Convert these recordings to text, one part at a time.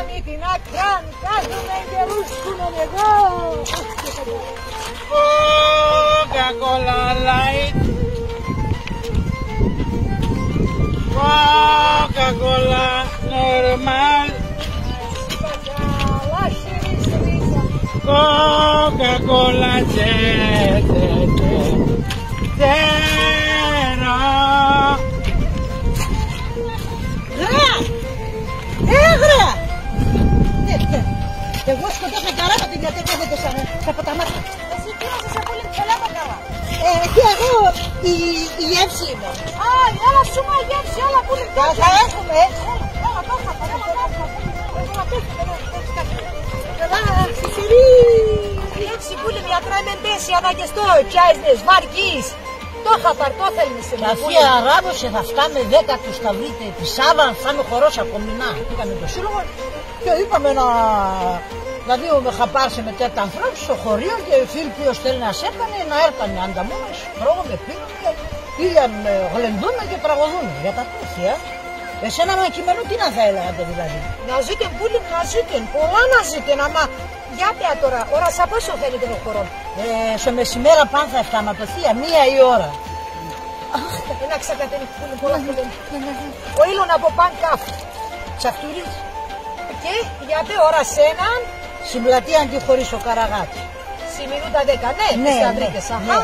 πλανήτη να κάνει, κάθομαι καιρούς που είναι εγώ. Coca-Cola Light, Coca-Cola normal, Coca-Cola zero. Έγρα! Εγώ σκοτώσα καράβατη γιατί έκανετε από τα μάτια. Εσύ πήρασες πολύ καλά τα καλά. Και εγώ η γεύση είμαι. Α, έλα σούμα η γεύση, έλα που είναι. Θα έχουμε. Έλα το είχα, έλα συσυρί. Η γεύση που είναι μια τράι με μπέση, αναγκεστό, τσάιζνες, βαργείς. Το είχα πάρει, το θέλει σε μια Αυτή αράβωσε, θα φτάμε 10 τους θα βρείτε τη Σάβα, θα φτάμε χορός από μηνά. Πήγαμε το σύλλογο και είπαμε να δούμε χαπάρσε με τέτοια ανθρώπους στο χωρίο και οι φίλοι που θέλει να σέρκανε να έρθανε ανταμόνες, τρώγαμε, πήγαμε, πήγαμε, γλεντούμε και τραγωδούμε για τα τέτοια. Εσένα με κειμένο τι να θα έλεγατε δηλαδή. Να ζείτε πουλί, να ζείτε, πολλά να ζείτε, άμα γιατί τώρα, ώρα σαν πόσο θέλετε το χορό. Στο μεσημέρα πάνω θα φτάμε από θεία, 1 η ώρα. Ένα ξακατένει πουλί, πολλά πουλί. Ο ήλον από παν κάφου. Τσακτουρί. Και για πέ ώρα σε έναν. Στην πλατεία αντιχωρείς ο Καραγάτη. Σημεινούντα 10, ναι, στα τρίτες, αχα.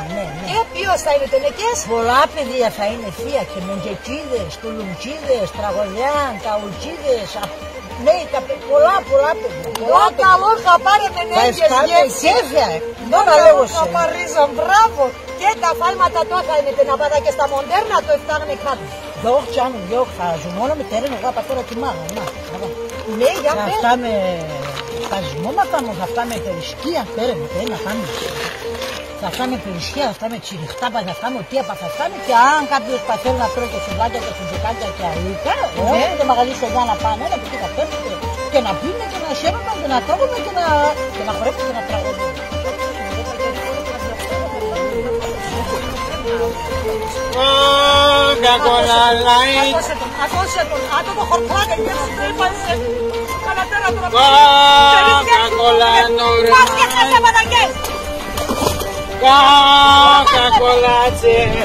Και ποιος θα είναι τενεκές. Πολλά παιδιά θα είναι θεία και μεντζεκίδες, τουλουμτσίδες, τραγωδιάν, ταουλτσίδες, ναι, πολλά παιδιά. Πολλά καλό θα πάρετε νέγες γεύσεις. Τώρα λέγω σε. Θα παρίζω, μπράβο. Και τα φάλματα τώρα θα είναι να πάτε και στα μοντέρνα, το φτάνουμε κάτω. Δόχ, τσάνου, δόχ, θα ζουν μόνο με τερένο, εγώ τώρα τη μάγα, ναι, για πέ. Θα φτάμε χασμόματα μου, θα φτάμε περισκία, πέραμε, να πάμε. Θα φτάμε περισκία, θα φτάμε τσιριχτάπα, θα φτάμε τύπα, θα φτάμε και αν κάποιος παθαίνει να τρώει και σουβλάκια και σουντζικάκια και αΐκα, και μεγαλύτερο για να πάνε, να πει και παίρνουν και να πίνουν και να χαίρονται και να τρώγουμε και να χορεύουν και να τραγωδούν. Coca-Cola Light, Ακούσε τον, άτο το χορτλάνε και να τρύπασε. Καλατέρα τώρα. Coca-Cola Πας και χθες normal, απανταγές. Coca-Cola zero.